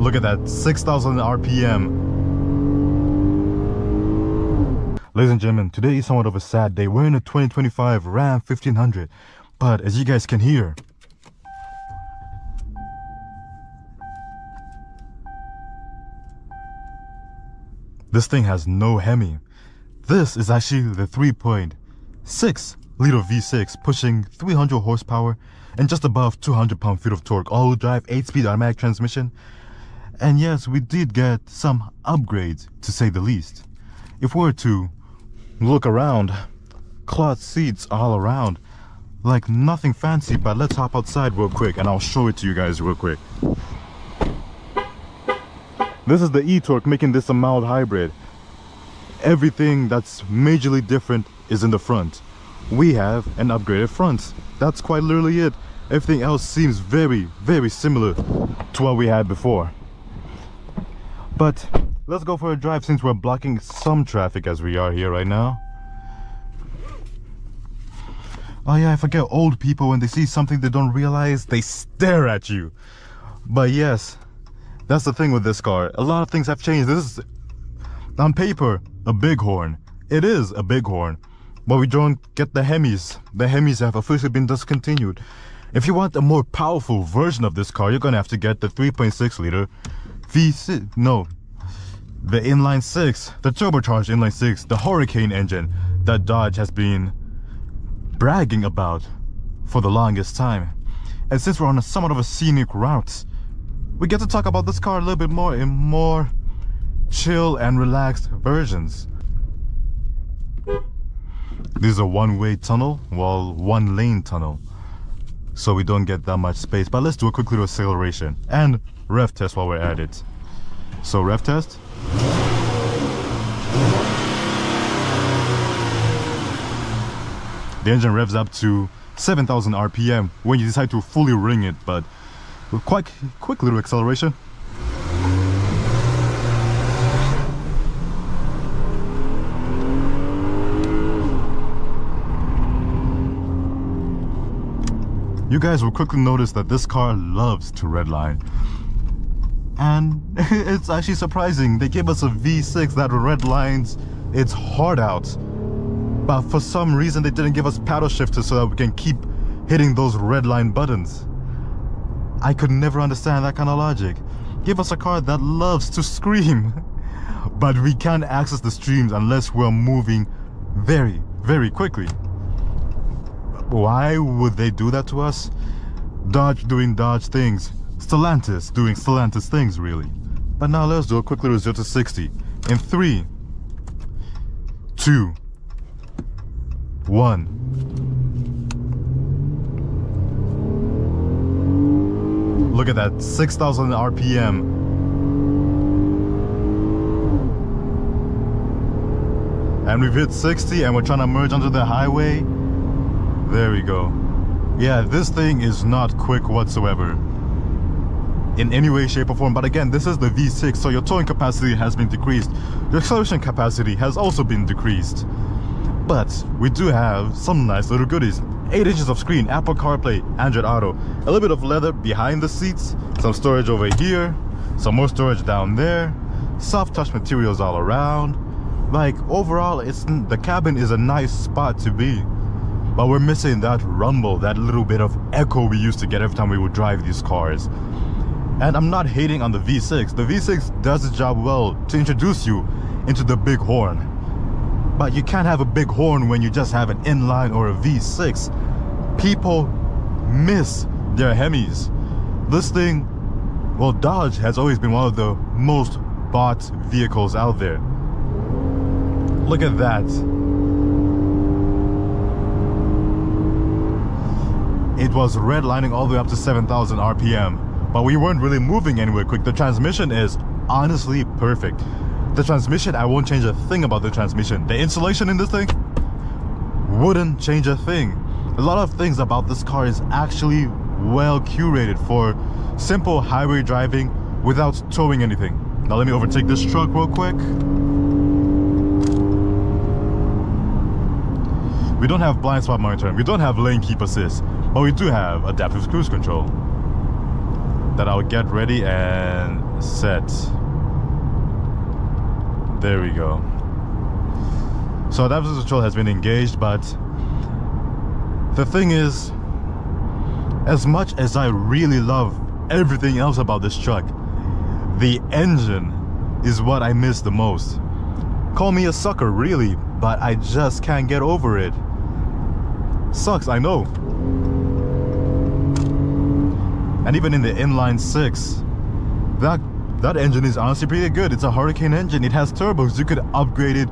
Look at that, 6,000 RPM. Ladies and gentlemen, today is somewhat of a sad day. We're in a 2025 Ram 1500, but as you guys can hear, this thing has no Hemi. This is actually the 3.6 liter V6 pushing 300 horsepower and just above 200 pound-feet of torque, all-wheel drive, 8-speed automatic transmission. And yes, we did get some upgrades, to say the least. If we were to look around, cloth seats all around, like nothing fancy, but let's hop outside real quick and I'll show it to you guys real quick. This is the eTorque, making this a mild hybrid. Everything that's majorly different is in the front. We have an upgraded front. That's quite literally it. Everything else seems very, very similar to what we had before. But let's go for a drive since we're blocking some traffic as we are here right now. Oh yeah, I forget, old people, when they see something they don't realize, they stare at you. But yes, that's the thing with this car. A lot of things have changed. This is, on paper, a bighorn. It is a bighorn, but we don't get the Hemis. The Hemis have officially been discontinued. If you want a more powerful version of this car, you're gonna have to get the 3.6 liter V6. No, the inline 6, the turbocharged inline 6, the Hurricane engine that Dodge has been bragging about for the longest time. And since we're on somewhat of a scenic route, we get to talk about this car a little bit more in more chill and relaxed versions. This is a one-way tunnel, well, one-lane tunnel, so we don't get that much space. But let's do a quick little acceleration and rev test while we're at it. So rev test. The engine revs up to 7,000 RPM when you decide to fully ring it, but with quite quick little acceleration. You guys will quickly notice that this car loves to redline. And it's actually surprising. They gave us a V6 that redlines its heart out. But for some reason they didn't give us paddle shifters so that we can keep hitting those redline buttons. I could never understand that kind of logic. Give us a car that loves to scream. But we can't access the streams unless we're moving very, very quickly. Why would they do that to us? Dodge doing Dodge things. Stellantis doing Stellantis things, really. But now let's do a quick little 0 to 60 in 3, 2, 1. Look at that, 6,000 RPM. And we've hit 60 and we're trying to merge onto the highway. There we go. Yeah, this thing is not quick whatsoever in any way, shape or form. But again, this is the V6, so your towing capacity has been decreased. Your acceleration capacity has also been decreased. But we do have some nice little goodies. 8 inches of screen, Apple CarPlay, Android Auto, a little bit of leather behind the seats, some storage over here, some more storage down there, soft touch materials all around. Like, overall, the cabin is a nice spot to be. But we're missing that rumble, that little bit of echo we used to get every time we would drive these cars. And I'm not hating on the V6. The V6 does its job well to introduce you into the big horn. But you can't have a big horn when you just have an inline or a V6. People miss their Hemis. This thing, well, Dodge has always been one of the most bought vehicles out there. Look at that. It was redlining all the way up to 7,000 RPM, but we weren't really moving anywhere quick. The transmission is honestly perfect. The transmission, I won't change a thing about the transmission. The insulation in this thing wouldn't change a thing. A lot of things about this car is actually well curated for simple highway driving without towing anything. Now let me overtake this truck real quick. We don't have blind spot monitoring, we don't have lane keep assist, but we do have adaptive cruise control that I'll get ready and set. There we go. So adaptive control has been engaged, but the thing is, as much as I really love everything else about this truck, the engine is what I miss the most. Call me a sucker, really, but I just can't get over it. Sucks, I know. And even in the inline 6, that engine is honestly pretty good. It's a Hurricane engine. It has turbos. You could upgrade it,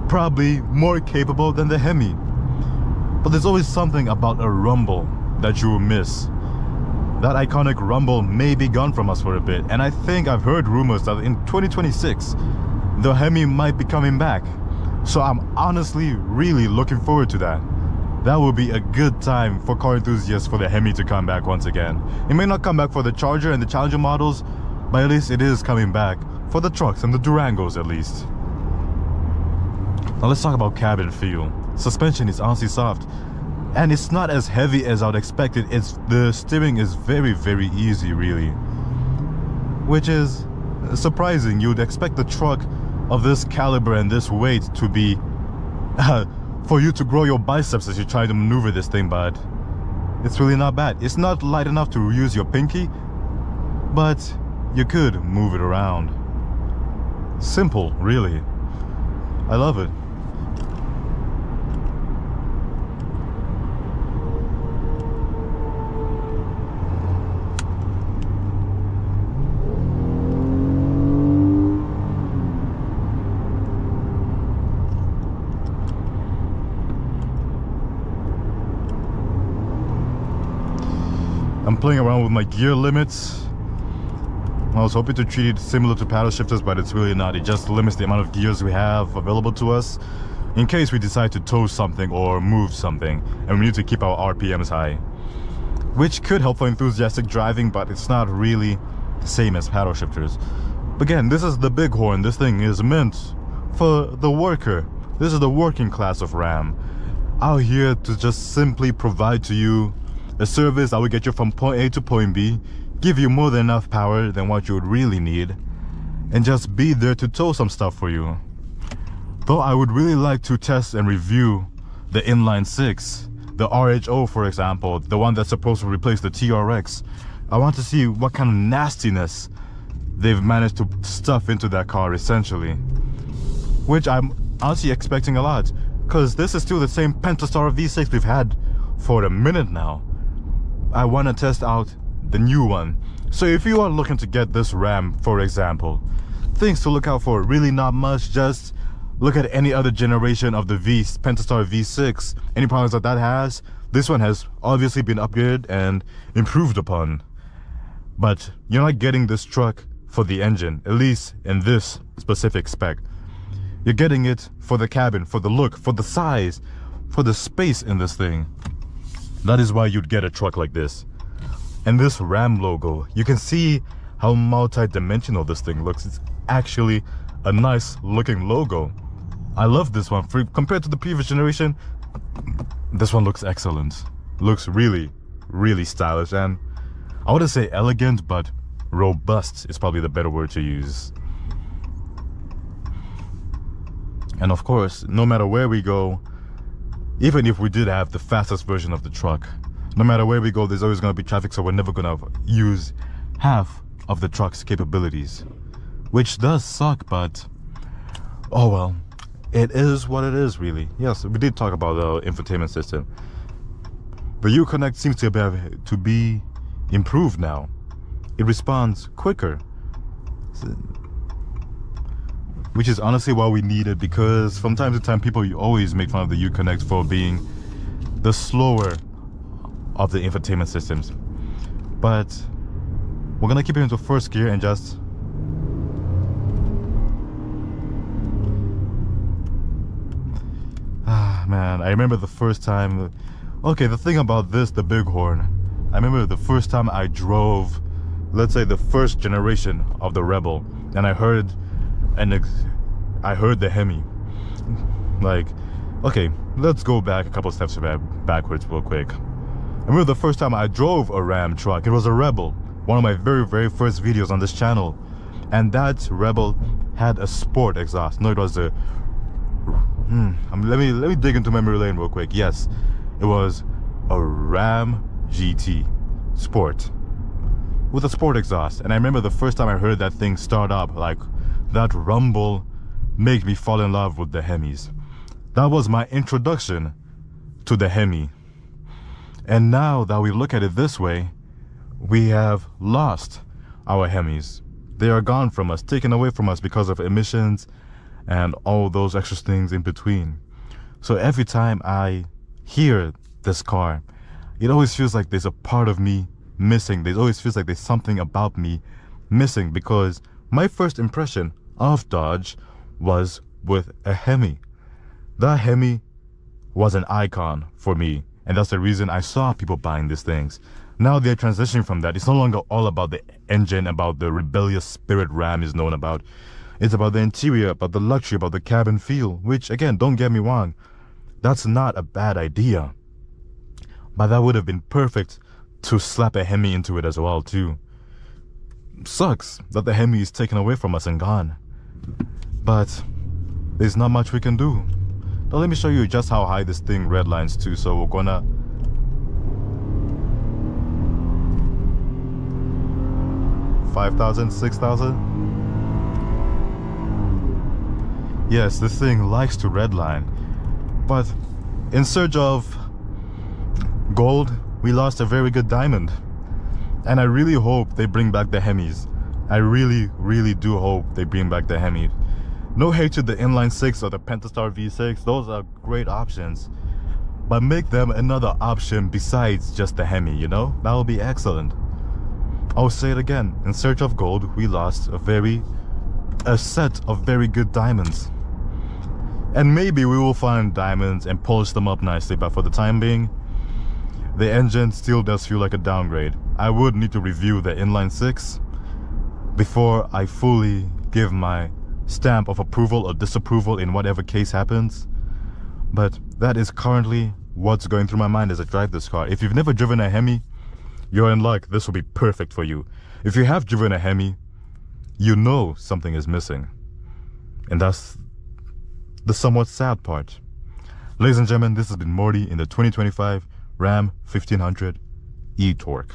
probably more capable than the Hemi. But there's always something about a rumble that you will miss. That iconic rumble may be gone from us for a bit, and I think I've heard rumors that in 2026 the Hemi might be coming back. So I'm honestly really looking forward to that. That will be a good time for car enthusiasts for the Hemi to come back once again. It may not come back for the Charger and the Challenger models, but at least it is coming back for the trucks and the Durangos at least. Now let's talk about cabin feel. Suspension is honestly soft, and it's not as heavy as I would expect it. The steering is very, very easy, really, which is surprising. You would expect the truck of this caliber and this weight to be for you to grow your biceps as you try to maneuver this thing, but it's really not bad. It's not light enough to use your pinky, but you could move it around. Simple, really. I love it. I'm playing around with my gear limits. I was hoping to treat it similar to paddle shifters, but it's really not. It just limits the amount of gears we have available to us in case we decide to tow something or move something, and we need to keep our RPMs high, which could help for enthusiastic driving, but it's not really the same as paddle shifters. Again, this is the Bighorn. This thing is meant for the worker. This is the working class of Ram, out here to just simply provide to you a service that will get you from point A to point B, give you more than enough power than what you would really need, and just be there to tow some stuff for you. Though I would really like to test and review the inline 6, the RHO for example, the one that's supposed to replace the TRX. I want to see what kind of nastiness they've managed to stuff into that car essentially, which I'm honestly expecting a lot, because this is still the same Pentastar V6 we've had for a minute now. I want to test out the new one. So if you are looking to get this Ram, for example, things to look out for, really not much. Just look at any other generation of the Pentastar V6. Any problems that has, this one has obviously been upgraded and improved upon. But you're not getting this truck for the engine, at least in this specific spec. You're getting it for the cabin, for the look, for the size, for the space in this thing. That is why you'd get a truck like this. And this Ram logo, you can see how multi-dimensional this thing looks. It's actually a nice looking logo. I love this one. Compared to the previous generation, this one looks excellent. Looks really, really stylish, and I wouldn't say elegant, but robust is probably the better word to use. And of course, no matter where we go, even if we did have the fastest version of the truck, no matter where we go, there's always going to be traffic, so we're never going to use half of the truck's capabilities, which does suck, but oh well, it is what it is, really. Yes, we did talk about the infotainment system. The Uconnect seems to be improved now. It responds quicker, which is honestly why we need it, because from time to time people always make fun of the Uconnect for being the slower of the infotainment systems. But we're gonna keep it into first gear and just man, I remember the first time. Okay, the thing about this, the Bighorn, I remember the first time I drove, let's say the first generation of the Rebel, and I heard the Hemi. Like, okay, let's go back a couple steps backwards real quick. I remember the first time I drove a Ram truck. It was a Rebel, one of my very, very first videos on this channel. And that Rebel had a sport exhaust. No, it was a let me dig into memory lane real quick. Yes, it was a Ram GT Sport with a sport exhaust. And I remember the first time I heard that thing start up, like that rumble made me fall in love with the Hemis. That was my introduction to the Hemi. And now that we look at it this way, we have lost our Hemis. They are gone from us, taken away from us because of emissions and all those extra things in between. So every time I hear this car, it always feels like there's a part of me missing. It always feels like there's something about me missing, because my first impression of Dodge was with a Hemi. That Hemi was an icon for me, and that's the reason I saw people buying these things. Now they're transitioning from that. It's no longer all about the engine, about the rebellious spirit Ram is known about. It's about the interior, about the luxury, about the cabin feel, which, again, don't get me wrong, that's not a bad idea. But that would have been perfect to slap a Hemi into it as well, too. Sucks that the Hemi is taken away from us and gone. But there's not much we can do. Now let me show you just how high this thing redlines too. So we're gonna $5,000, $6,000. Yes, this thing likes to redline. But in search of gold, we lost a very good diamond. And I really hope they bring back the Hemis. I really, really do hope they bring back the Hemi. No hate to the inline 6 or the Pentastar V6. Those are great options. But make them another option besides just the Hemi, you know? That would be excellent. I'll say it again. In search of gold, we lost a set of very good diamonds. And maybe we will find diamonds and polish them up nicely, but for the time being, the engine still does feel like a downgrade. I would need to review the inline 6 before I fully give my stamp of approval or disapproval in whatever case happens. But that is currently what's going through my mind as I drive this car. If you've never driven a Hemi, you're in luck. This will be perfect for you. If you have driven a Hemi, you know something is missing. And that's the somewhat sad part. Ladies and gentlemen, this has been Morty in the 2025 Ram 1500 eTorque.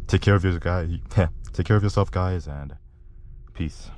Take care of your guy. Take care of yourself, guys, and peace.